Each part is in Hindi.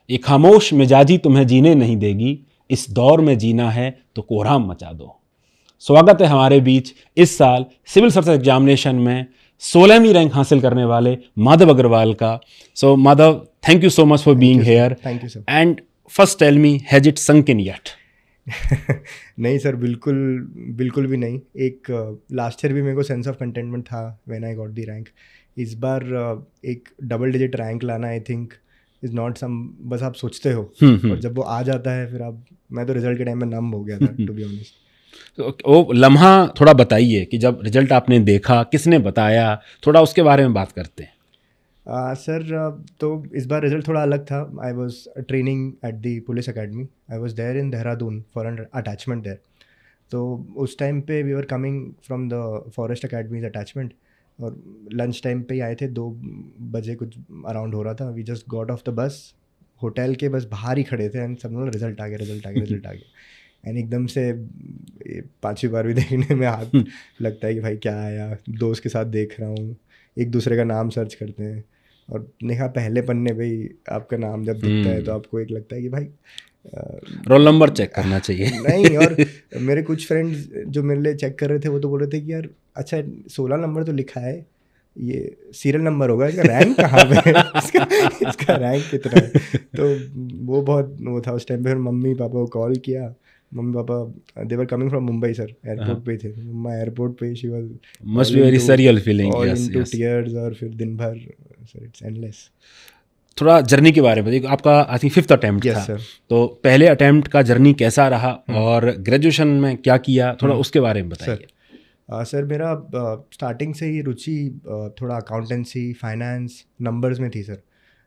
ये खामोश मिजाजी तुम्हें जीने नहीं देगी, इस दौर में जीना है तो कोहराम मचा दो। स्वागत है हमारे बीच इस साल सिविल सर्विस एग्जामिनेशन में 16वीं रैंक हासिल करने वाले माधव अग्रवाल का। So Madhav, thank you so much for being here. Thank you sir. And first tell me, has it sunk in yet? नहीं सर, बिल्कुल बिल्कुल भी नहीं। एक लास्ट ईयर भी मेरे को सेंस ऑफ कंटेंटमेंट था when I got the rank. इस बार एक डबल डिजिट रैंक लाना I think is not some, बस आप सोचते हो और जब वो आ जाता है फिर आप, मैं तो रिजल्ट के टाइम में नम हो गया था टू बी ऑनेस्ट। तो वो लम्हा थोड़ा बताइए कि जब रिजल्ट आपने देखा, किसने बताया, थोड़ा उसके बारे में बात करते हैं। सर तो इस बार रिजल्ट थोड़ा अलग था। I was training at the police academy. I was there in Dehradun for an attachment there. तो उस टाइम पे we were coming from the forest academy's attachment और लंच टाइम पे ही आए थे, 2 बजे कुछ अराउंड हो रहा था। We just got off the bus, hotel के बस बाहर ही खड़े थे एंड सब लोग रिजल्ट आ गया, रिजल्ट आ गया, रिजल्ट आ गया। एंड एकदम से 5वीं बार भी देखने में हाथ लगता है कि भाई क्या आया। दोस्त के साथ देख रहा हूँ, एक दूसरे का नाम सर्च करते हैं और देखा पहले पन्ने पे ही आपका नाम जब दिखता है तो आपको एक लगता है कि भाई रोल नंबर चेक करना चाहिए। नहीं। और मेरे कुछ फ्रेंड्स जो मेरे लिए चेक कर रहे थे वो तो बोल रहे थे कि यार अच्छा 16 नंबर तो लिखा है, ये सीरियल नंबर होगा, इसका रैंक कहाँ पे है? इसका रैंक कितना है? तो वो बहुत वो था उस टाइम पे। फिर मम्मी पापा को कॉल किया। Mummy papa they were coming from Mumbai sir, airport पे थे। मम्मा एयरपोर्ट पे she was must be very surreal feeling. All yes into yes. Tears और फिर दिन भर सर इट्स एंडलेस। थोड़ा जर्नी के बारे में बताइए। आपका I think 5th attempt yes था, सर। तो पहले अटेम्प्ट का जर्नी कैसा रहा और ग्रेजुएशन में क्या किया, थोड़ा उसके बारे में बताइए। सर मेरा स्टार्टिंग से ही रुचि थोड़ा अकाउंटेंसी, फाइनेंस, नंबर्स में थी सर।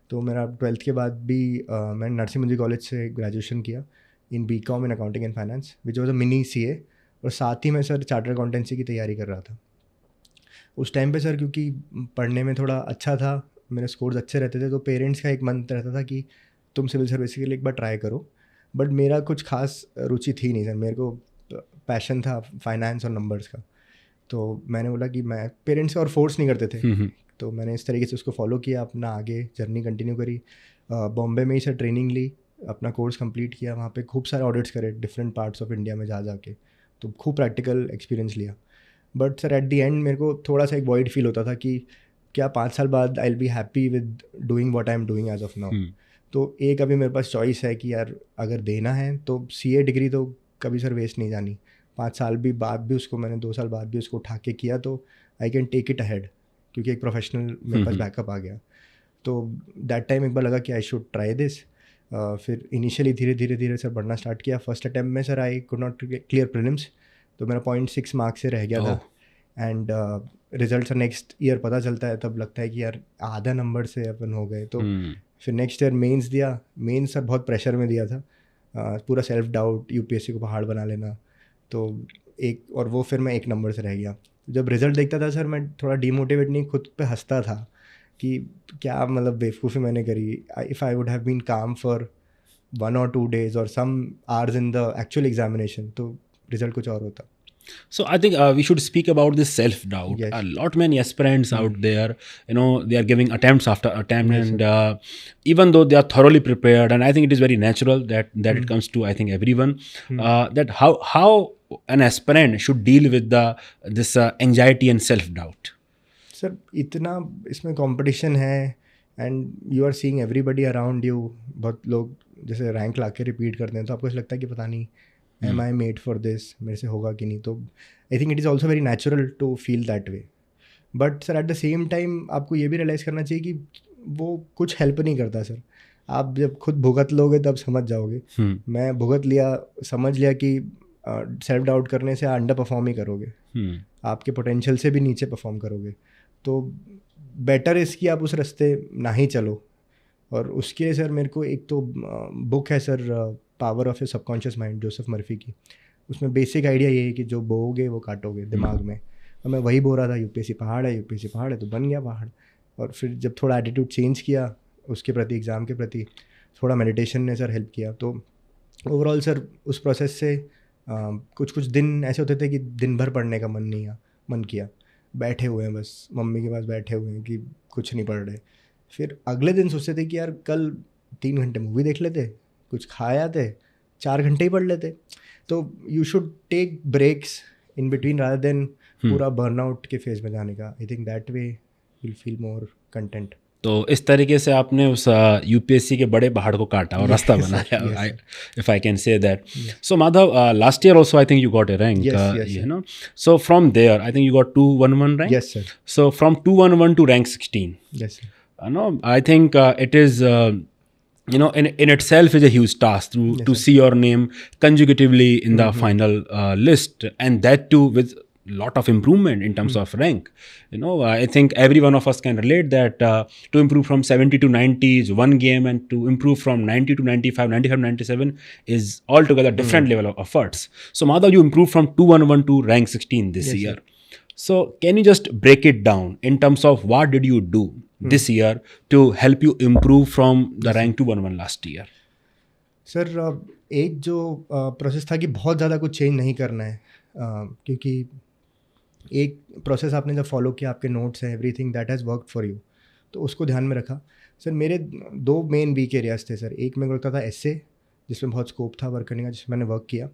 तो मेरा 12th के बाद भी मैंने नरसिंह मंजी कॉलेज से ग्रेजुएशन किया in BCom in accounting and finance which was a mini CA। और साथ ही मैं सर चार्टर्ड अकाउंटेंसी की तैयारी कर रहा था उस टाइम पे सर, क्योंकि पढ़ने में थोड़ा अच्छा था, मेरे स्कोर्स अच्छे रहते थे, तो पेरेंट्स का एक मन रहता था कि तुम सिविल सर्विस के लिए एक बार ट्राई करो। बट मेरा कुछ खास रुचि थी नहीं सर, मेरे को पैशन था फाइनेंस और नंबर्स का। तो मैंने बोला कि मैं, पेरेंट्स और फोर्स नहीं करते थे, तो मैंने इस तरीके से उसको फॉलो किया, अपना आगे जर्नी कंटिन्यू करी। बॉम्बे में ही सर ट्रेनिंग ली, अपना कोर्स कंप्लीट किया, वहाँ पे खूब सारे ऑडिट्स करे डिफरेंट पार्ट्स ऑफ इंडिया में जा के, तो खूब प्रैक्टिकल एक्सपीरियंस लिया। But sir at the end मेरे को थोड़ा सा एक वॉइड फील होता था कि क्या 5 साल बाद I will be happy with doing what I am doing as of now. तो एक अभी मेरे पास चॉइस है कि यार अगर देना है तो CA डिग्री तो कभी सर वेस्ट नहीं जानी। 5 साल भी बाद भी उसको मैंने 2 साल बाद भी उसको उठा के किया तो I can take it ahead, क्योंकि एक प्रोफेशनल मेरे पास बैकअप आ गया। तो दैट टाइम एक बार लगा कि आई शुड ट्राई दिस। फिर इनिशियली धीरे धीरे धीरे सर बढ़ना स्टार्ट किया। फर्स्ट अटैम्प्ट में sir I could not clear prelims, तो मेरा 0.6 मार्क्स से रह गया था। And result sir next year पता चलता है, तब लगता है कि यार आधा नंबर से अपन हो गए। तो फिर नेक्स्ट ईयर मेंस दिया। मेंस सर बहुत प्रेशर में दिया था, पूरा सेल्फ डाउट, UPSC को पहाड़ बना लेना। तो एक और वो फिर मैं 1 नंबर से रह गया। जब रिज़ल्ट देखता था सर मैं थोड़ा डिमोटिवेट नहीं, खुद पे हंसता था कि क्या मतलब बेवकूफ़ी मैंने करी। If I would have been calm for 1 or 2 days और some hours in the actual examination तो रिज़ल्ट कुछ और होता। So I think we should speak about this self-doubt. Yes. A lot many aspirants out there, they are giving attempts after attempt, Yes, and even though they are thoroughly prepared, and I think it is very natural that it comes to, I think, everyone, that how an aspirant should deal with this anxiety and self-doubt. Sir इतना इसमें कंपटीशन है and you are seeing everybody around you. बहुत लोग जैसे रैंक ला के रिपीट करते हैं तो आपको ऐसा लगता है कि पता नहीं am I made for this, मेरे से होगा कि नहीं। तो I think it is also very natural to feel that way. But sir at the same time आपको ये भी रियलाइज़ करना चाहिए कि वो कुछ हेल्प नहीं करता सर। आप जब खुद भुगत लोगे तब समझ जाओगे। मैं भुगत लिया, समझ लिया कि सेल्फ डाउट करने से अंडर परफॉर्म ही करोगे, आपके पोटेंशियल से भी नीचे परफॉर्म करोगे। तो बेटर इसकी आप उस रास्ते ना ही चलो। और उसके लिए सर मेरे को एक तो बुक है sir, power of A subconscious mind, Joseph Murphy की। उसमें बेसिक आइडिया ये है कि जो बोओगे वो काटोगे दिमाग में। और मैं वही बो रहा था, UPSC पहाड़ है, UPSC पहाड़ है, तो बन गया पहाड़। और फिर जब थोड़ा एटीट्यूड चेंज किया उसके प्रति, एग्ज़ाम के प्रति, थोड़ा मेडिटेशन ने सर हेल्प किया। तो ओवरऑल सर उस प्रोसेस से कुछ कुछ दिन ऐसे होते थे कि दिन भर पढ़ने का मन किया, बैठे हुए हैं बस मम्मी के पास बैठे हुए हैं कि कुछ नहीं पढ़ रहे। फिर अगले दिन सोचते थे कि यार कल 3 घंटे मूवी देख लेते, कुछ खा आते, 4 घंटे ही पढ़ लेते. तो you should take breaks in between rather than पूरा बर्नआउट के फेज में जाने का. I think that way will feel more content. तो इस तरीके से आपने उस यूपीएससी के बड़े पहाड़ को काटा और रास्ता बनाया, if I can say that. So Madhav, last year also I think you got a rank, you know. So from there I think you got 211 rank. Yes, sir. So from 211 to rank 16, Yes, sir. no, I think it is, you know, in itself is a huge task to see your name consecutively in the final list, and that too with lot of improvement in terms of rank. You know, I think every one of us can relate that to improve from 70 to 90 is one game, and to improve from 90 to 95, 95 to 97 is altogether different level of efforts. So Madhav, you improved from 211 to rank 16 this year. So can you just break it down in terms of what did you do this year to help you improve from the rank 211 last year? Sir, एक जो प्रोसेस था कि बहुत ज़्यादा कुछ चेंज नहीं करना है, क्योंकि एक प्रोसेस आपने जब फॉलो किया, आपके नोट्स हैं, everything that has worked for you, तो उसको ध्यान में रखा. सर, मेरे 2 मेन वीक एरियाज थे सर. एक मेरे को लगता था एस्से, जिसमें बहुत स्कोप था वर्क करने का, जिसमें मैंने वर्क किया.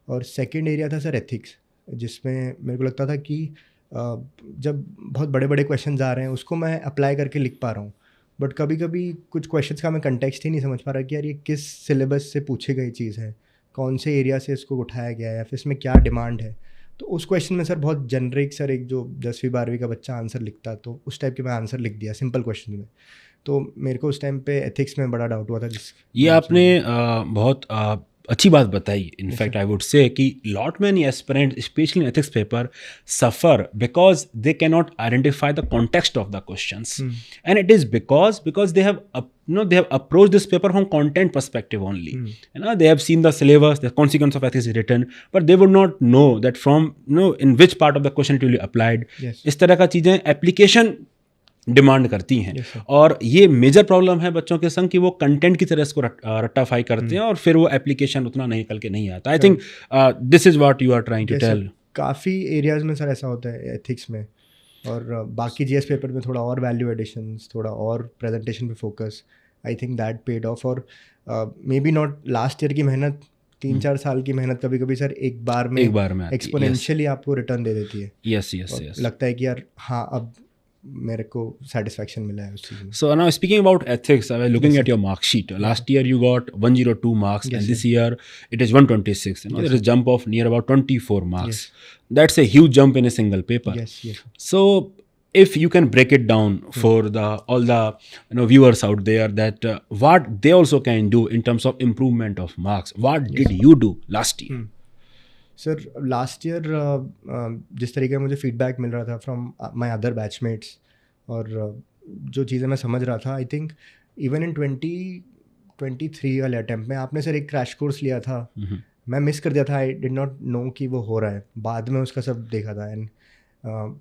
और सेकेंड एरिया था सर एथिक्स, जिसमें मेरे को लगता था कि जब बहुत बड़े बड़े क्वेश्चन आ रहे हैं उसको मैं अप्लाई करके लिख पा रहा हूँ, बट कभी कभी कुछ क्वेश्चंस का मैं कंटेक्स्ट ही नहीं समझ पा रहा कि यार ये किस सिलेबस से पूछी गई चीज़ है, कौन से एरिया से इसको उठाया गया है, या फिर इसमें क्या डिमांड है. तो उस क्वेश्चन में सर बहुत जनरिक, सर एक जो 10वीं 12वीं का बच्चा आंसर लिखता, तो उस टाइप के मैं आंसर लिख दिया सिंपल क्वेश्चन में. तो मेरे को उस टाइम पे एथिक्स में बड़ा डाउट हुआ था. ये आपने बहुत अच्छी बात बताई. इनफैक्ट आई वुड से कि lot many aspirants specially in ethics paper suffer because they can not identify the context of the questions, and it is because they have they have approached this paper from content perspective only. You know, they have seen the syllabus, the consequence of ethics is written, but they would not know that from, you know, in which part of the question it will be applied. इस तरह का चीज़ें एप्लीकेशन डिमांड करती हैं. और ये मेजर प्रॉब्लम है बच्चों के संग कि वो कंटेंट की तरह इसको रट्टाफाई करते हैं और फिर वो एप्लीकेशन उतना नहीं निकल के नहीं आता. I think this is what you are trying to tell. काफ़ी एरियाज में सर ऐसा होता है एथिक्स में, और बाकी जीएस पेपर में थोड़ा और वैल्यू एडिशंस, थोड़ा और प्रेजेंटेशन पे focus. I think that paid off. और maybe not last year की मेहनत, 3-4 साल की मेहनत कभी कभी सर एक बार में एक्सपोनेंशियली आपको रिटर्न दे देती है. यस. लगता है कि यार हाँ, अब मेरे को सेटिस्फैक्शन मिला है उस चीज़ में. So now speaking about ethics, I was looking at your mark sheet. Last year you got 102 marks, and this year it is 126. You know, there is a jump of near about 24 marks. That's a huge jump in a single paper. Yes. So if you can break it down for all the viewers out there, that what they also can do in terms of improvement of marks. What did you do last year? Sir, last year जिस तरीके का मुझे फीडबैक मिल रहा था फ्रॉम माय अदर बैचमेट्स, और जो चीज़ें मैं समझ रहा था, आई थिंक इवन इन 2023 वाले अटैम्प्ट में आपने सर एक क्रैश कोर्स लिया था. मैं मिस कर दिया था. आई डिड नॉट नो कि वो हो रहा है. बाद में उसका सब देखा था, एंड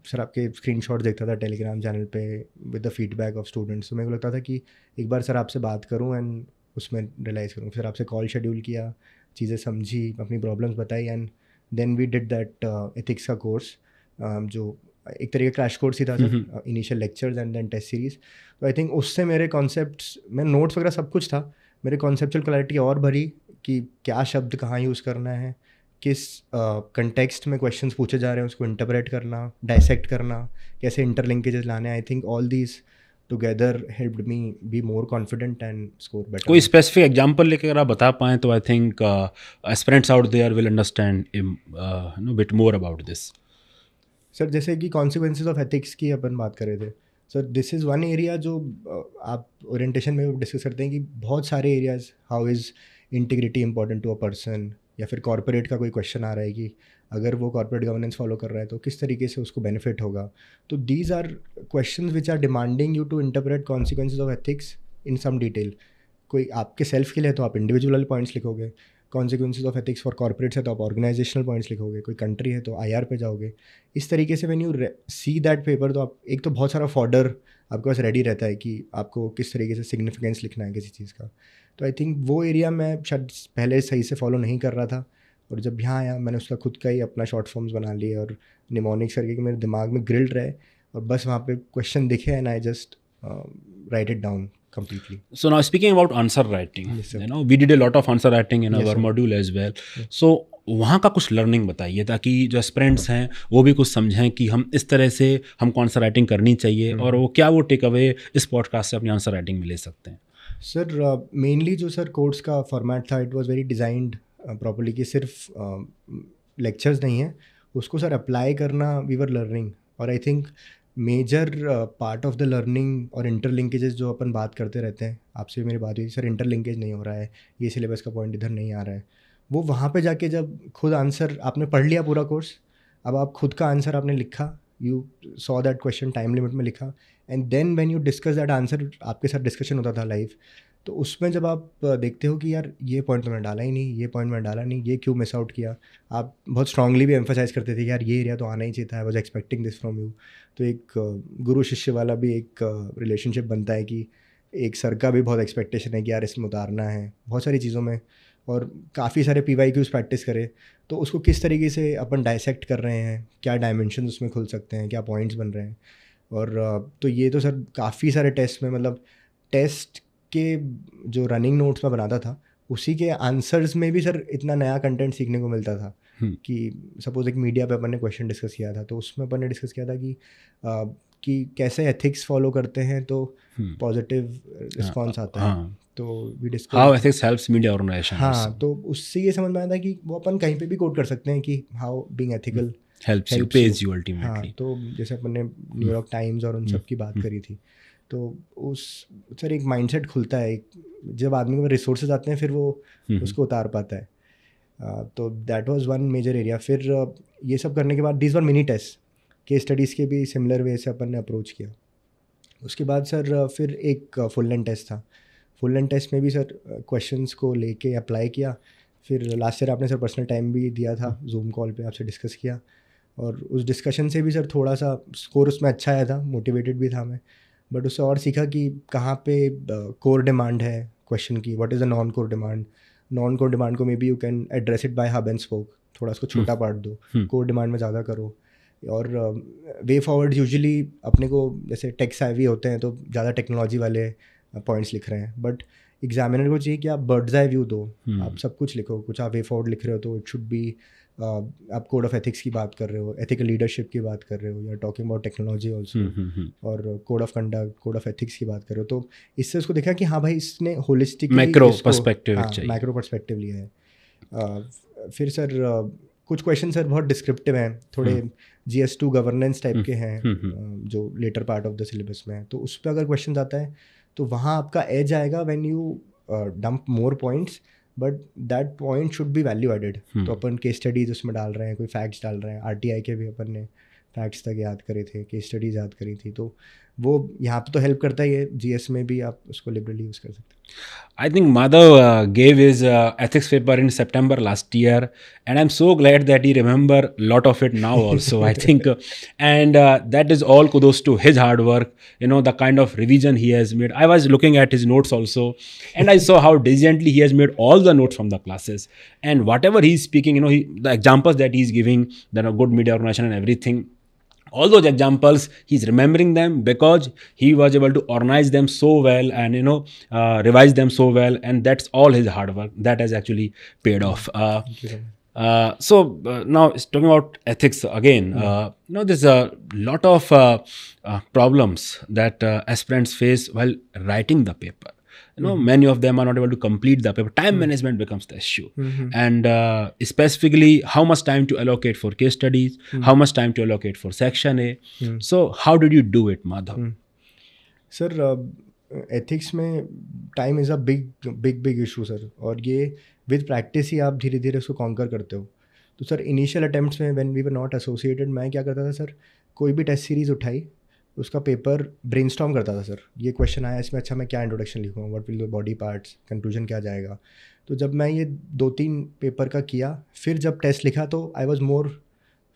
सर आपके स्क्रीनशॉट देखता था टेलीग्राम चैनल पे with the feedback of students. तो मेरे को लगता था कि एक बार सर आपसे बात करूँ एंड उसमें रियलाइज़ करूँ. फिर आपसे कॉल शेड्यूल किया, चीज़ें समझी, अपनी प्रॉब्लम्स बताई, and then we did that ethics का कोर्स, जो एक तरीके का क्रैश कोर्स ही था sir. Initial lectures and then test series. तो आई थिंक उससे मेरे कॉन्सेप्ट्स में, नोट्स वगैरह सब कुछ था, मेरे कॉन्सेप्चुअल क्लैरिटी और भरी कि क्या शब्द कहाँ यूज़ करना है, किस कंटेक्स्ट में क्वेश्चंस पूछे जा रहे हैं, उसको इंटरप्रेट करना, डायसेक्ट करना, कैसे इंटरलिंकेजेस लाने. I think all these together helped me be more confident and score better. कोई स्पेसिफिक एग्जांपल लेकर अगर आप बता पाएँ तो I think aspirants out there will understand bit more about this. Sir, जैसे कि कॉन्सिक्वेंसेज ऑफ एथिक्स की अपन बात कर रहे थे sir, this is one area जो आप ओरिएंटेशन में डिस्कस करते हैं कि बहुत सारे areas, how is integrity important to a person, या फिर कॉर्पोरेट का कोई क्वेश्चन आ रहा है कि अगर वो कॉर्पोरेट गवर्नेंस फॉलो कर रहा है तो किस तरीके से उसको बेनिफिट होगा. तो these are questions which are demanding you to interpret consequences of ethics in some detail. कोई आपके सेल्फ के लिए तो आप इंडिविजुअल पॉइंट्स लिखोगे, consequences of ethics for corporates है तो आप ऑर्गेनाइजेशनल पॉइंट्स लिखोगे, कोई कंट्री है तो IR पे जाओगे. इस तरीके से when you see that paper, तो आप एक तो बहुत सारा फॉर्डर आपके पास रेडी रहता है कि आपको किस तरीके से सिग्निफिकेंस लिखना है किसी चीज़ का. तो आई थिंक वो एरिया मैं शायद पहले सही से फॉलो नहीं कर रहा था, और जब यहाँ आया मैंने उसका खुद का ही अपना शॉर्ट फॉर्म्स बना लिए और निमोनिक्स करके कि मेरे दिमाग में ग्रिल्ड रहे, और बस वहाँ पे क्वेश्चन दिखे and I just right it down completely. So now speaking about answer writing, Yes, sir. you know, we did a lot of answer writing in Yes, our sir. module as well. So वहाँ का कुछ लर्निंग बताइए ताकि जो एस्पिरेंट्स हैं वो भी कुछ समझें कि हम इस तरह से हमको आंसर राइटिंग करनी चाहिए और वो क्या वो टेक अवे इस पॉडकास्ट से अपनी आंसर राइटिंग में ले सकते हैं. सर मेनली जो सर कोर्स का फॉर्मेट था it was very designed properly कि सिर्फ लेक्चर्स नहीं है, उसको सर अप्लाई करना वी वर लर्निंग. और I think major part of the learning और इंटरलिंकेजेस जो अपन बात करते रहते हैं, आपसे भी मेरी बात हुई सर इंटरलिंकेज नहीं हो रहा है, ये सिलेबस का पॉइंट इधर नहीं आ रहा है, वो वहाँ पे जाके जब खुद आंसर आपने पढ़ लिया पूरा कोर्स, अब आप खुद का आंसर आपने लिखा, you saw that question time limit में लिखा, and then when you discuss that answer, आपके साथ डिस्कशन होता था लाइव, तो उसमें जब आप देखते हो कि यार ये पॉइंट तो मैंने डाला ही नहीं, ये पॉइंट मैंने डाला नहीं, ये क्यों मिस आउट किया, आप बहुत स्ट्रांगली भी एम्फोसाइज करते थे कि यार ये एरिया तो आना ही चाहिए था, I was expecting this from you. तो एक गुरु शिष्य वाला भी एक रिलेशनशिप बनता है कि एक सर का भी बहुत एक्सपेक्टेशन है कि यार इसमें उतारना है बहुत सारी चीज़ों में, और काफ़ी सारे PYQs प्रैक्टिस करे, तो उसको किस तरीके से अपन डायसेक्ट कर रहे हैं, क्या डायमेंशन उसमें खुल सकते हैं, क्या पॉइंट्स बन रहे हैं. और तो ये तो सर काफ़ी सारे टेस्ट में, मतलब टेस्ट के जो रनिंग नोट्स में बनाता था उसी के आंसर्स में भी सर इतना नया कंटेंट सीखने को मिलता था. कि सपोज एक मीडिया पे अपन ने क्वेश्चन डिस्कस किया था, तो उसमें अपन ने डिस्कस किया था कि कैसे एथिक्स फॉलो करते हैं तो पॉजिटिव रिस्पॉन्स आता है. हाँ. तो we discuss how ethics helps media organisation. हाँ, तो उससे ये समझ में आया था कि वो अपन कहीं पे भी कोट कर सकते हैं कि how being ethical helps you, helps pays you. you ultimately. हाँ, तो जैसे अपन ने न्यूयॉर्क टाइम्स और उन सब की बात करी थी, तो उस सर एक माइंडसेट खुलता है, जब आदमी के रिसोर्सेज आते हैं फिर वो उसको उतार पाता है. तो that was one major area. फिर ये सब करने के बाद these were mini test, case studies के भी सिमिलर वे से अपन ने अप्रोच किया. उसके बाद सर फिर एक फुल लेंथ टेस्ट था. फुल लेंथ टेस्ट में भी सर क्वेश्चंस को लेके अप्लाई किया. फिर लास्ट ईयर आपने सर पर्सनल टाइम भी दिया था, जूम कॉल पे आपसे डिस्कस किया, और उस डिस्कशन से भी सर थोड़ा सा स्कोर उसमें अच्छा आया था, मोटिवेटेड भी था मैं. बट उससे और सीखा कि कहाँ पे कोर डिमांड है क्वेश्चन की, what is a non core demand. Non core demand को maybe you can address it by hub and spoke, थोड़ा उसको छोटा पार्ट दो, कोर डिमांड में ज़्यादा करो. और वे फॉरवर्ड यूजुअली अपने को जैसे टेक savvy होते हैं तो ज़्यादा टेक्नोलॉजी वाले पॉइंट्स लिख रहे हैं, बट एग्जामिनर को चाहिए कि आप बर्ड्स आई व्यू दो, आप सब कुछ लिखो. कुछ आप वे फॉरवर्ड लिख रहे हो तो इट शुड बी, आप कोड ऑफ एथिक्स की बात कर रहे हो, एथिकल लीडरशिप की बात कर रहे हो, या टॉकिंग अबाउट टेक्नोलॉजी ऑल्सो, और code of conduct, code of ethics की बात कर रहे हो. तो इससे उसको देखा कि हाँ भाई इसने होलिस्टिकली मैक्रो पर्सपेक्टिव चाहिए, मैक्रो पर्सपेक्टिव लिया है. फिर सर कुछ क्वेश्चन सर बहुत डिस्क्रिप्टिव हैं, थोड़े GS2 गवर्नेंस टाइप के हैं, जो later part of the syllabus में है, तो उस पर अगर क्वेश्चन आता है तो वहाँ आपका एज आएगा when you dump more points, but that point should be value added. तो अपन केस स्टडीज उसमें डाल रहे हैं, कोई फैक्ट्स डाल रहे हैं, RTI के भी अपन ने फैक्ट्स तक याद करे थे, केस स्टडीज याद करी थी, तो वो यहाँ पे तो हेल्प करता ही है. GS में भी आप उसको लिबरली यूज़ कर सकते हैं. I think Madhav gave his ethics paper in September last year, and I'm so glad that he remember a lot of it now also. I think, and that is all kudos to his hard work. You know, the kind of revision he has made. I was looking at his notes also, and I saw how diligently he has made all the notes from the classes. And whatever he's speaking, you know, the examples that he's giving, then a good media organization and everything. All those examples, he's remembering them because he was able to organize them so well and, you know, revise them so well. And that's all his hard work that has actually paid off. So now talking about ethics again, you know, there's a lot of problems that aspirants face while writing the paper. You know, many of them are not able to complete the paper. Time management becomes the issue. And specifically, how much time to allocate for case studies, how much time to allocate for section A. So how did you do it, Madhav? Sir, ethics में time is a big issue sir, और ये विद प्रैक्टिस ही आप धीरे धीरे उसको कॉन्कर करते हो. तो सर इनिशियल अटेम्प्ट्स में when we were not associated, मैं क्या करता था सर, कोई भी टेस्ट सीरीज़ उठाई, उसका पेपर ब्रेनस्टॉर्म करता था सर. ये क्वेश्चन आया इसमें, अच्छा मैं क्या इंट्रोडक्शन लिखूँगा, what will the body parts, conclusion क्या जाएगा. तो जब मैं ये 2-3 पेपर का किया, फिर जब टेस्ट लिखा तो I was more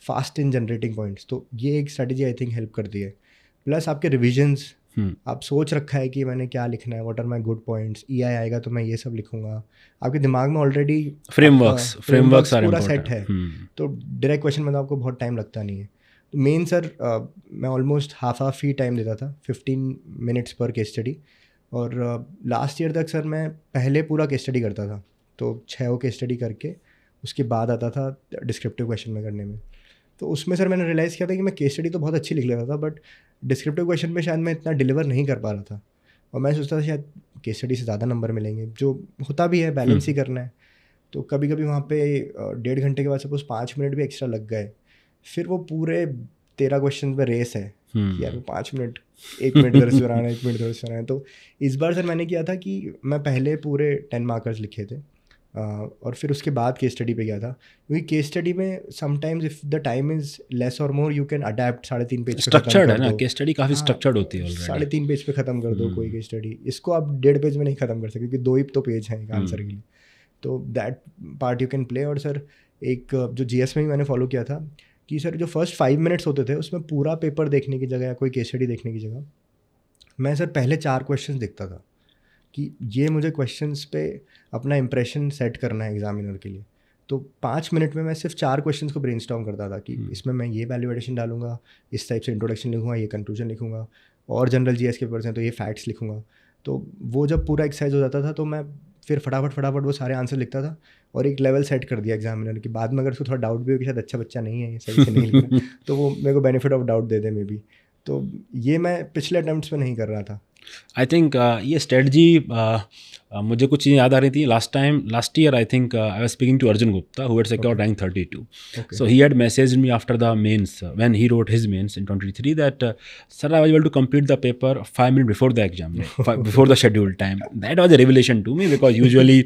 fast in generating points. तो ये एक स्ट्रेटजी आई थिंक हेल्प करती है. प्लस आपके रिविजन्स, आप सोच रखा है कि मैंने क्या लिखना है, what are my good points, EI आएगा तो मैं ये सब लिखूंगा, आपके दिमाग में ऑलरेडी फ्रेमवर्क्स पूरा सेट है. तो डायरेक्ट क्वेश्चन में तो आपको बहुत टाइम लगता नहीं है. तो मेन सर मैं ऑलमोस्ट हाफ ही टाइम देता था, 15 मिनट्स पर केस स्टडी. और लास्ट ईयर तक सर मैं पहले पूरा केस स्टडी करता था, तो 6 केस स्टडी करके उसके बाद आता था डिस्क्रिप्टिव क्वेश्चन में करने में। तो उसमें सर मैंने रियलाइज़ किया था कि मैं केस स्टडी तो बहुत अच्छी लिख लेता था, बट डिस्क्रिप्टिव क्वेश्चन में शायद मैं इतना डिलीवर नहीं कर पा रहा था। और मैं सोचता था शायद केस स्टडी से ज़्यादा नंबर मिलेंगे, जो होता भी है, बैलेंस ही करना है। तो कभी कभी वहाँ पे 1.5 घंटे के बाद सपोज 5 मिनट भी एक्स्ट्रा लग गए, फिर वो पूरे 13 क्वेश्चन पे रेस है कि यार 5 मिनट, 1 मिनट इधर से बनाना है, 1 मिनट इधर से बनाना है। तो इस बार सर मैंने किया था कि मैं पहले पूरे 10 मार्कर्स लिखे थे और फिर उसके बाद केस स्टडी पे गया था, क्योंकि केस स्टडी में sometimes if the time is less और more you can adapt. 3.5 page structured है ना, केस स्टडी काफ़ी स्ट्रक्चर्ड होती है ऑलरेडी। 3.5 पेज पे ख़त्म कर दो कोई केस स्टडी, इसको आप 1.5 पेज में नहीं ख़त्म कर सकते क्योंकि 2 ही तो पेज हैं एक आंसर के लिए। तो that part you can play. और सर एक जो जीएस में भी मैंने फॉलो किया था कि सर जो फर्स्ट 5 मिनट्स होते थे उसमें पूरा पेपर देखने की जगह या कोई केस स्टडी देखने की जगह मैं सर पहले 4 क्वेश्चंस देखता था कि ये मुझे क्वेश्चंस पे अपना इंप्रेशन सेट करना है एग्जामिनर के लिए। तो 5 मिनट में मैं सिर्फ 4 क्वेश्चंस को ब्रेनस्टॉर्म करता था कि इसमें मैं ये वैल्यू एडिशन डालूंगा, इस टाइप से इंट्रोडक्शन लिखूंगा, ये कंक्लूजन लिखूंगा, और जनरल जीएस के पेपर्स हैं तो ये फैक्ट्स लिखूंगा। तो वो जब पूरा एक्सरसाइज हो जाता था तो मैं फिर फटाफट वो सारे आंसर लिखता था और एक लेवल सेट कर दिया एग्जामिनर कि बाद में अगर उसको थोड़ा डाउट भी हो कि शायद अच्छा बच्चा नहीं है, ये सही से नहीं लिख रहा तो वो मेरे को benefit of doubt they they may be. तो ये मैं पिछले अटेम्प्ट्स में नहीं कर रहा था। आई थिंक ये स्ट्रेटजी मुझे कुछ चीज़ें याद आ रही थी। Last year I think I was speaking to Arjun Gupta who had secured rank 32. So he had messaged me after the mains when he wrote his mains in 23 that sir, I was able to complete the paper 5 minutes before the exam, before the scheduled time. That was a revelation to me because usually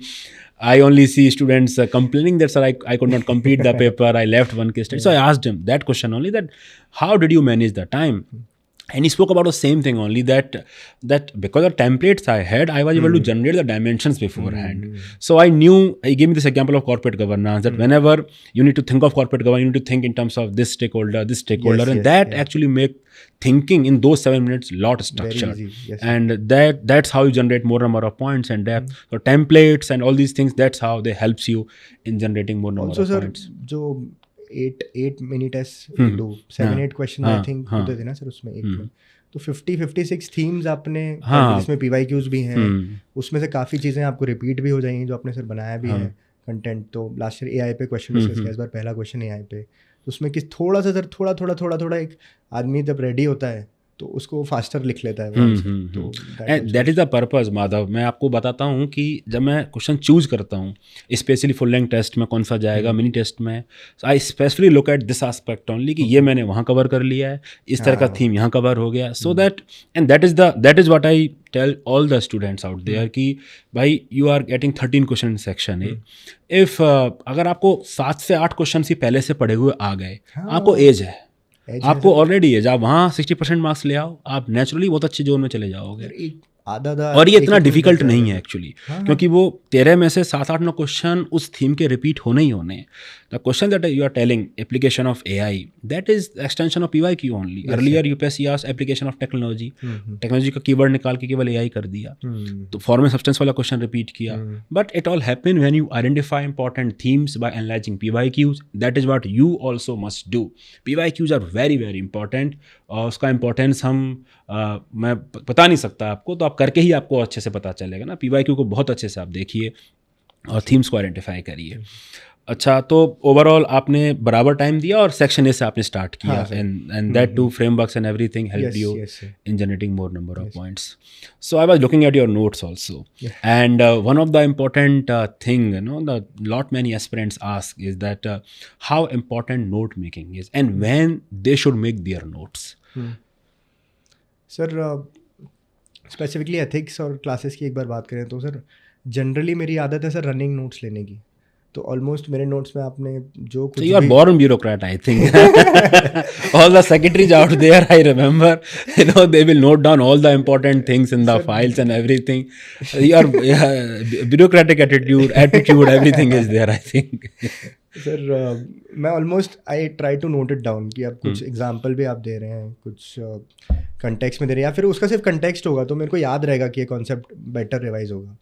I only see students complaining that sir, I could not complete the paper, I left one case study. So I asked him that question only, that how did you manage the time? And he spoke about the same thing only, that because of templates I had, I was able to generate the dimensions beforehand. So I knew, he gave me this example of corporate governance, that whenever you need to think of corporate governance, you need to think in terms of this stakeholder, and that actually make thinking in those 7 minutes lot structured. And that's how you generate more number of points and depth. So templates and all these things, that's how they helps you in generating more number also, of sir, points. जो 8 mini test 7-8 question I think होते थे ना सर उसमें एक में, तो 56 थीम्स आपने, जिसमें PYQs भी हैं, उसमें से काफ़ी चीज़ें आपको रिपीट भी हो जाएंगी जो आपने सर बनाया भी है कंटेंट। तो लास्ट ईयर AI पे क्वेश्चन डिस्कस किया, इस बार पहला क्वेश्चन AI पे, तो उसमें कि थोड़ा सा सर थोड़ा एक आदमी जब रेडी होता है तो उसको फास्टर लिख लेता है। तो that is the purpose Madhav. मैं आपको बताता हूँ कि जब मैं क्वेश्चन चूज करता हूँ, स्पेशली फुल लेंथ टेस्ट में कौन सा जाएगा, मिनी टेस्ट में, I specially look at this aspect only कि ये मैंने वहाँ कवर कर लिया है, इस तरह का थीम यहाँ कवर हो गया, so that and that is what I tell all the students out there कि भाई you are getting 13 question section A, if अगर आपको 7 से 8 क्वेश्चन ही पहले से पढ़े हुए आ गए, आपको एज है, आपको ऑलरेडी है, आप वहाँ 60% मार्क्स ले आओ, आप नेचुरली बहुत अच्छे जोन में चले जाओगे। और ये इतना डिफिकल्ट नहीं है एक्चुअली, क्योंकि वो 13 में से 7-8-9 क्वेश्चन उस थीम के रिपीट होने ही होने। The question that you are telling application of AI, that is extension of PYQ only. Earlier UPSC asked application of technology का कीवर्ड निकाल के केवल AI कर दिया, तो फॉर्म एंड सब्सटेंस वाला क्वेश्चन रिपीट किया। But it all happen when you identify important themes by analysing PYQs। That is what you also must do. PYQs are very very important, और उसका इंपॉर्टेंस मैं बता नहीं सकता आपको, तो आप करके ही आपको अच्छे से पता चलेगा ना। PYQ को बहुत अच्छे से आप देखिए और थीम्स को आइडेंटिफाई करिए। अच्छा, तो ओवरऑल आपने बराबर टाइम दिया और सेक्शन ए से आपने स्टार्ट किया, and that too frameworks and everything help you in generating more number of points. So I was looking at your notes also, and one of the important thing the lot many aspirants ask is that how important note making is and when they should make their notes. Sir specifically ethics और क्लासेस की एक बार बात करें तो सर जनरली मेरी आदत है सर रनिंग नोट्स लेने की। तो ऑलमोस्ट मेरे नोट्स में आपने जो कुछ, you are born bureaucrat, I think. All the secretaries out there, I remember, they will note down all the important things in the files and everything. Your bureaucratic attitude, everything is there, I think. Sir मैं almost I try to note it down कि आप कुछ एग्जाम्पल भी आप दे रहे हैं, कुछ कंटेक्स्ट में दे रहे हैं, या फिर उसका सिर्फ कंटेक्स्ट होगा तो मेरे को याद रहेगा कि ये कॉन्सेप्ट बेटर रिवाइज होगा।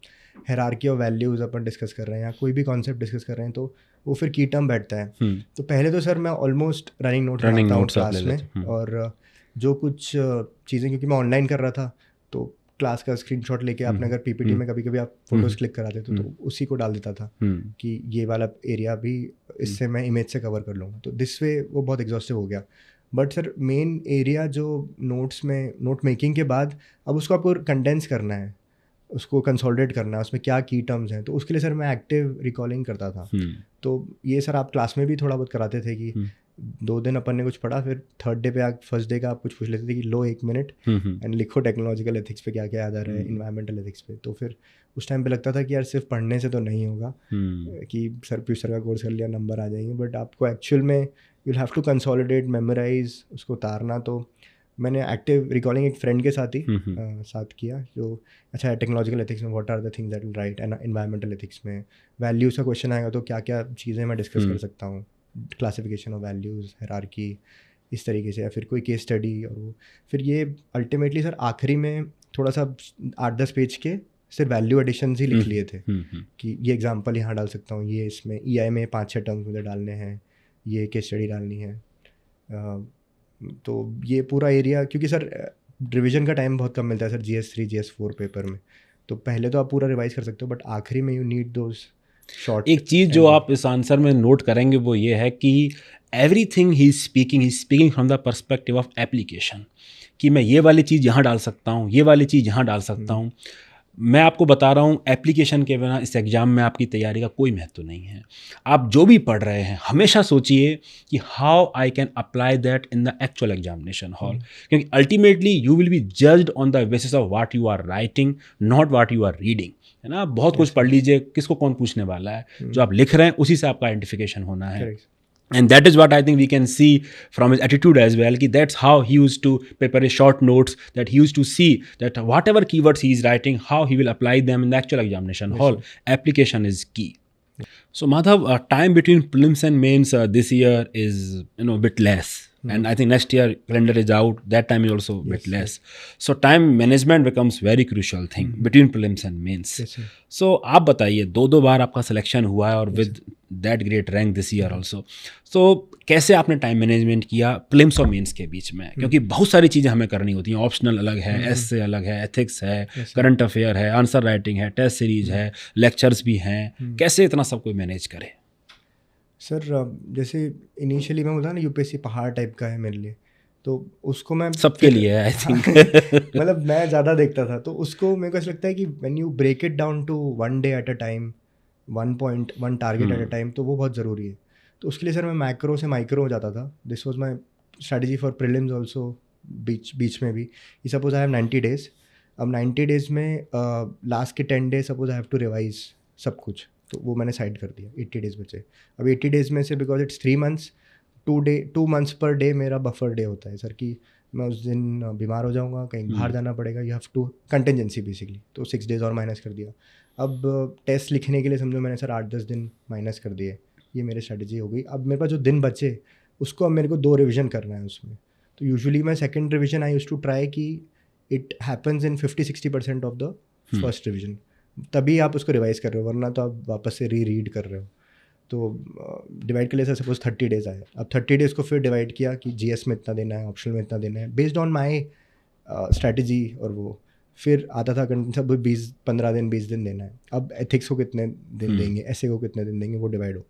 Hierarchy of values upon discuss कर रहे हैं या कोई भी कॉन्सेप्ट डिस्कस कर रहे हैं तो वो फिर की टर्म बैठता है। तो पहले तो सर मैं ऑलमोस्ट रनिंग नोट रखता हूँ क्लास में, और जो कुछ चीज़ें, क्योंकि मैं ऑनलाइन कर रहा था तो क्लास का स्क्रीनशॉट लेके आपने अगर पीपीटी में कभी कभी आप फोटोज क्लिक कराते थे तो उसी को डाल देता था कि ये वाला एरिया भी इससे मैं इमेज से कवर कर लूँगा, तो दिस वे वो बहुत एग्जॉस्टिव हो गया। बट सर मेन एरिया जो नोट्स में नोट मेकिंग के बाद अब उसको आपको कंडेंस करना है, उसको कंसोलिडेट करना है, उसमें क्या की टर्म्स हैं, तो उसके लिए सर मैं एक्टिव रिकॉलिंग करता था। तो ये सर आप क्लास में भी थोड़ा बहुत कराते थे कि 2 दिन अपन ने कुछ पढ़ा, फिर थर्ड डे पे फर्स्ट डे का आप कुछ पूछ लेते थे कि लो 1 मिनट एंड लिखो टेक्नोलॉजिकल एथिक्स पे क्या क्या याद आ रहा है, इन्वायरमेंटल एथिक्स पे। तो फिर उस टाइम पे लगता था कि यार सिर्फ पढ़ने से तो नहीं होगा कि सर फ्यूचर का कोर्स कर लिया नंबर आ जाएंगे, बट आपको एक्चुअल में you have to consolidate, memorise, उसको उतारना। तो मैंने एक्टिव रिकॉलिंग एक फ्रेंड के साथ ही साथ किया जो अच्छा टेक्नोलॉजिकल एथिक्स में what are the things that will write, and environmental ethics में वैल्यूज़ का क्वेश्चन आएगा तो क्या क्या चीज़ें मैं डिस्कस कर सकता हूँ, क्लासिफिकेशन ऑफ वैल्यूज़, हायरार्की, इस तरीके से, या फिर कोई केस स्टडी। और वो फिर ये अल्टीमेटली सर आखिरी में थोड़ा सा 8-10 पेज के सिर्फ वैल्यू एडिशन ही लिख लिए थे कि ये एग्जांपल यहाँ डाल सकता हूँ, ये इसमें EI में 5-6 टर्म्स मुझे डालने हैं, ये केस स्टडी डालनी है। तो ये पूरा एरिया, क्योंकि सर रिविजन का टाइम बहुत कम मिलता है सर GS3 GS4 पेपर में, तो पहले तो आप पूरा रिवाइज कर सकते हो बट आखिरी में यू नीड दोज शॉर्ट। एक चीज़ जो आप इस आंसर में नोट करेंगे वो ये है कि everything he speaking from the perspective of application, कि मैं ये वाली चीज़ यहाँ डाल सकता हूँ, ये वाली चीज़ यहाँ डाल सकता हूँ। मैं आपको बता रहा हूँ एप्लीकेशन के बिना इस एग्ज़ाम में आपकी तैयारी का कोई महत्व नहीं है। आप जो भी पढ़ रहे हैं हमेशा सोचिए कि how I can apply that in the actual examination hall, क्योंकि ultimately you will be judged on the basis of what you are writing, not what you are reading, है ना। बहुत कुछ पढ़ लीजिए, किसको कौन पूछने वाला है, जो आप लिख रहे हैं उसी से आपका आइडेंटिफिकेशन होना है। And that is what I think we can see from his attitude as well, कि that's how he used to prepare his short notes, that he used to see that whatever keywords he is writing, how he will apply them in the actual examination hall. Application is key. So Madhav, time between prelims and mains this year is a bit less. And I think next year calendar is out, that time is also a bit less. So time management becomes very crucial thing between prelims and mains. So आप बताइए, 2 बार आपका सिलेक्शन हुआ है और with that great rank this year also. So कैसे आपने टाइम मैनेजमेंट किया प्रीलिम्स और मेंस के बीच में, क्योंकि बहुत सारी चीज़ें हमें करनी होती हैं, ऑप्शनल अलग है, एस्से अलग है, एथिक्स है, करंट अफेयर है, आंसर राइटिंग है, टेस्ट सीरीज है, लेक्चर्स भी हैं, कैसे इतना सब कोई मैनेज करे? सर जैसे इनिशियली मैं बोला ना UPSC पहाड़ टाइप का है मेरे लिए, तो उसको मैं सबके लिए है आई थिंक मतलब मैं ज़्यादा देखता था, तो उसको मेरे को ऐसा लगता है कि when you break it down to 1 day at a time, 1 target at a time, तो वो बहुत ज़रूरी है। तो उसके लिए सर मैं मैक्रो से माइक्रो हो जाता था। This was my strategy for prelims also, बीच में भी। सपोज आई हैव 90 डेज, अब 90 डेज में लास्ट के 10 days suppose I have to revise सब कुछ, तो वो मैंने साइड कर दिया, 80 डेज बचे। अब 80 डेज में से because it's 3 months, 2 months per day मेरा बफर डे होता है सर, कि मैं उस दिन बीमार हो जाऊंगा, कहीं बाहर जाना पड़ेगा, you have to contingency basically, तो 6 डेज और माइनस कर दिया। अब टेस्ट लिखने के लिए समझो मैंने सर 8-10 दिन माइनस कर दिए, ये मेरी स्ट्रैटेजी हो गई। अब मेरे पास जो दिन बचे उसको अब मेरे को 2 रिविज़न करना है उसमें, तो यूजुअली मैं second revision I use to try कि it happens in 50-60% of the first revision, तभी आप उसको रिवाइज कर रहे हो, वरना तो आप वापस से रीड कर रहे हो। तो डिवाइड कर लिया सर, सपोज 30 डेज आए, अब 30 डेज़ को फिर डिवाइड किया कि GS में इतना देना है, ऑप्शनल में इतना देना है, बेस्ड ऑन माई स्ट्रैटेजी। और वो फिर आता था सब 15 दिन 20 दिन देना है, अब एथिक्स को कितने दिन देंगे, ऐसे को कितने दिन देंगे, वो डिवाइड हो।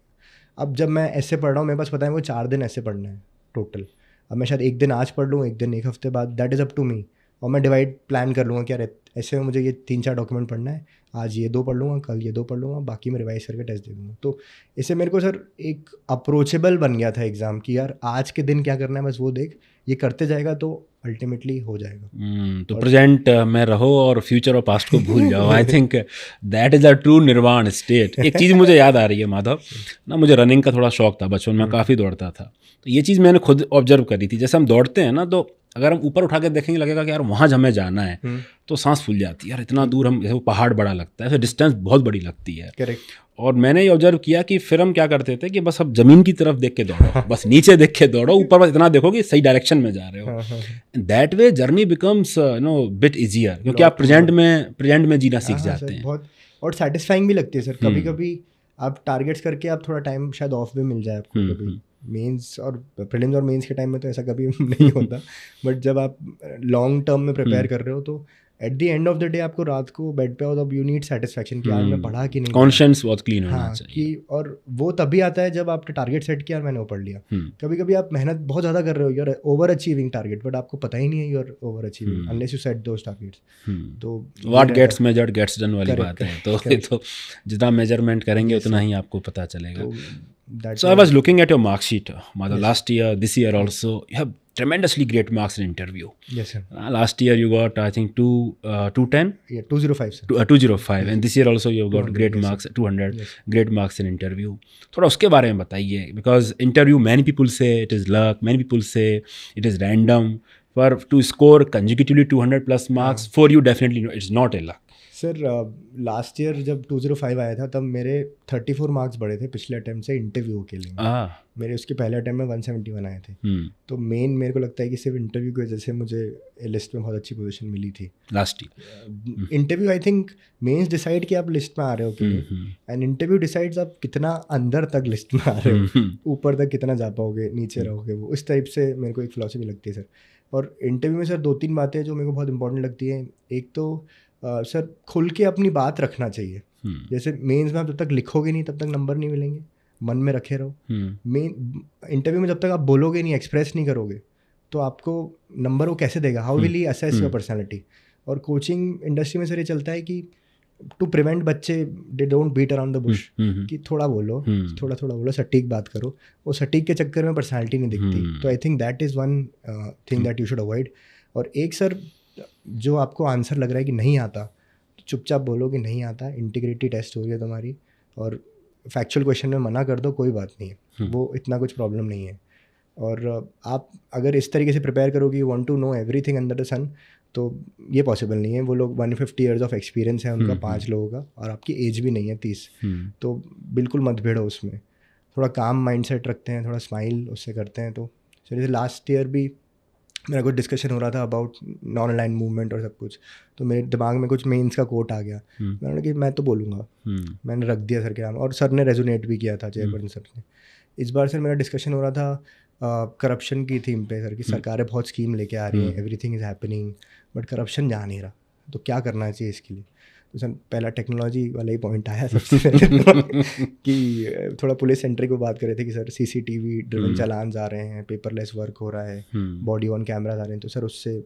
अब जब मैं ऐसे पढ़ रहा हूँ, मेरे पास पता है वो 4 दिन ऐसे पढ़ना है टोटल, अब मैं शायद 1 दिन आज पढ़ लूँ, 1 दिन 1 हफ्ते बाद, that is up to me. और मैं डिवाइड प्लान कर लूँगा कि यार ऐसे में मुझे ये 3-4 डॉक्यूमेंट पढ़ना है, आज ये 2 पढ़ लूँगा, कल ये 2 पढ़ लूँगा, बाकी मैं रिवाइज करके टेस्ट दे दूँगा। तो इससे मेरे को सर एक अप्रोचेबल बन गया था एग्ज़ाम की, यार आज के दिन क्या करना है बस वो देख, ये करते जाएगा तो अल्टीमेटली हो जाएगा। तो प्रेजेंट में रहो और फ्यूचर और पास्ट को भूल जाओ। आई think that is a true निर्वाण स्टेट। एक चीज़ मुझे याद आ रही है माधव ना, मुझे रनिंग का थोड़ा शौक था बचपन में, काफ़ी दौड़ता था, तो ये चीज़ मैंने खुद ऑब्जर्व करी थी। जैसे हम दौड़ते हैं ना, तो अगर हम ऊपर उठा के देखेंगे लगेगा कि यार वहाँ हमें जाना है, तो सांस फूल जाती है यार, इतना दूर हम, जैसे वो पहाड़ बड़ा लगता है, फिर डिस्टेंस बहुत बड़ी लगती है। करेक्ट। और मैंने ये ऑब्जर्व किया कि फिर हम क्या करते थे कि बस अब ज़मीन की तरफ देख के दौड़ो, बस नीचे देख के दौड़ो, ऊपर बस इतना देखो कि सही डायरेक्शन में जा रहे हो। That way journey becomes bit easier, क्योंकि आप प्रेजेंट में जीना सीख जाते हैं। बहुत, और सेटिस्फाइंग भी लगती है सर। कभी कभी आप टारगेट्स करके आप थोड़ा टाइम शायद ऑफ भी मिल जाए आपको, कभी मेंस और प्रीलिम्स और मेंस के टाइम में तो ऐसा कभी नहीं होता, बट जब आप लॉन्ग टर्म में प्रिपेयर कर रहे हो तो at the end of the day आपको रात को बेड पे हो तो यू नीड सेटिस्फेक्शन कि आज मैं पढ़ा कि नहीं, कॉन्शियस बहुत क्लीन होना हाँ चाहिए। कि, और वो तभी आता है जब आपने टारगेट सेट किया और मैंने वो पढ़ लिया। कभी कभी आप मेहनत बहुत ज़्यादा कर रहे हो, you are over achieving target, but आपको पता ही नहीं है you are over achieving unless you set those targets. तो what gets measured gets done वाली बात है। तो जितना मेजरमेंट करेंगे उतना ही आपको पता चलेगा। So I was looking at your mark sheet, Madhav. Last year, this year also, you have tremendously great marks in interview. Yes, sir. Last year you got, I think, 210? Yeah, 205, sir. 205. And this year also you have got great marks, 200, great marks in interview. थोड़ा उसके बारे में बताइए, because interview, many people say it is luck, many people say it is random. But to score consecutively 200 plus marks, for you definitely it's not a luck. Sir last year जब 205 आया था तब मेरे 34 मार्क्स बढ़े थे पिछले अटेम्प्ट से इंटरव्यू के लिए। मेरे उसके पहले अटेम्प्ट में 171 आए थे। तो मेन मेरे को लगता है कि सिर्फ इंटरव्यू की वजह से मुझे लिस्ट में बहुत अच्छी पोजीशन मिली थी last year. Interview I think mains decide कि आप लिस्ट में आ रहे हो कि नहीं, एंड इंटरव्यू डिसाइड्स आप कितना अंदर तक लिस्ट में आ रहे हो, ऊपर तक कितना जा पाओगे, नीचे रहोगे, वो उस टाइप से मेरे को एक फिलॉसफी लगती है सर। और इंटरव्यू में सर 2-3 बातें जो मेरे को बहुत इंपॉर्टेंट लगती हैं। एक तो सर खुल के अपनी बात रखना चाहिए। जैसे मेंस में आप जब तक लिखोगे नहीं तब तक नंबर नहीं मिलेंगे, मन में रखे रहो। मेन इंटरव्यू में जब तक आप बोलोगे नहीं, एक्सप्रेस नहीं करोगे, तो आपको नंबर वो कैसे देगा? How will he assess your personality? और कोचिंग इंडस्ट्री में सर ये चलता है कि टू प्रिवेंट बच्चे they don't beat around the bush, कि थोड़ा बोलो, थोड़ा थोड़ा बोलो, सटीक बात करो। वो सटीक के चक्कर में पर्सनैलिटी नहीं दिखती। तो I think that is one thing that you should avoid. और एक सर जो आपको आंसर लग रहा है कि नहीं आता, तो चुपचाप बोलो कि नहीं आता, इंटीग्रिटी टेस्ट हो रही है तुम्हारी, और फैक्चुअल क्वेश्चन में मना कर दो, कोई बात नहीं है, वो इतना कुछ प्रॉब्लम नहीं है। और आप अगर इस तरीके से प्रिपेयर करोगे, you want to know everything under the sun, तो ये पॉसिबल नहीं है। वो लोग 150 ईयर्स ऑफ एक्सपीरियंस है उनका, 5 लोगों का, और आपकी एज भी नहीं है 30, तो बिल्कुल मत भिड़ो उसमें। थोड़ा काम माइंडसेट रखते हैं, थोड़ा स्माइल उससे करते हैं। तो चलिए, लास्ट ईयर भी मेरा कुछ डिस्कशन हो रहा था अबाउट नॉन अलाइन मूवमेंट और सब कुछ, तो मेरे दिमाग में कुछ मेंस का कोट आ गया। मैंने कि मैं तो बोलूँगा, मैंने रख दिया सर के नाम, और सर ने रेजोनेट भी किया था, चेयरपर्सन सर ने। इस बार सर मेरा डिस्कशन हो रहा था करप्शन की थीम पे सर, कि सरकारें बहुत स्कीम लेके आ रही हैं, everything is happening, but corruption जा नहीं रहा, तो क्या करना चाहिए इसके लिए? तो सर पहला टेक्नोलॉजी वाला ही पॉइंट आया सबसे पहले कि थोड़ा पुलिस सेंट्रिक को बात कर रहे थे कि सर CCTV ड्रिवन चालान आ रहे हैं, पेपरलेस वर्क हो रहा है, बॉडी ऑन कैमरा आ रहे हैं, तो सर उससे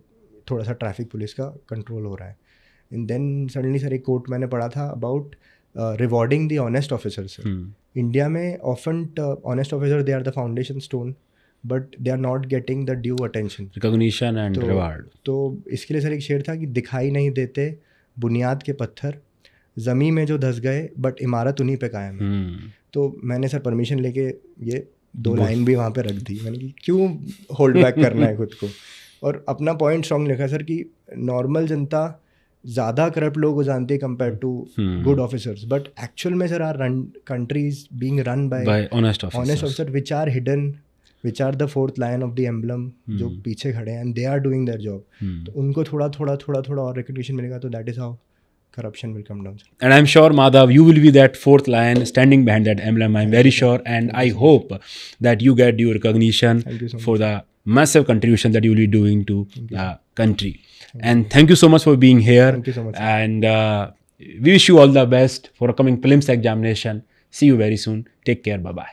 थोड़ा सा ट्रैफिक पुलिस का कंट्रोल हो रहा है। एंड देन सडनली सर एक कोट मैंने पढ़ा था about rewarding the honest officers. India में often honest officer they are the foundation stone, but they are not getting the due attention, recognition and reward. तो इसके लिए सर एक शेर था कि दिखाई नहीं देते बुनियाद के पत्थर, ज़मीन में जो धंस गए, बट इमारत उन्हीं पे कायम है। तो मैंने सर परमिशन लेके ये 2 लाइन भी वहाँ पे रख दी। मैंने कि क्यों होल्ड बैक करना है खुद को, और अपना पॉइंट स्ट्रॉन्ग लिखा सर कि नॉर्मल जनता ज़्यादा करप्ट लोगों को जानती है compare to good officers, but actual में sir are countries being run by honest officer which are hidden, which are the fourth line of the emblem, जो पीछे खड़े हैं, and they are doing their job. तो उनको थोड़ा थोड़ा थोड़ा थोड़ा और रिकग्निशन मिलेगा, तो that is how corruption will come down. And I'm sure, Madhav, you will be that fourth lion standing behind that emblem. I'm very sure, and I hope that you get your recognition for the massive contribution that you will be doing to the country. And thank you so much for being here. Thank you so much. And we wish you all the best for upcoming prelims examination. See you very soon. Take care. Bye-bye.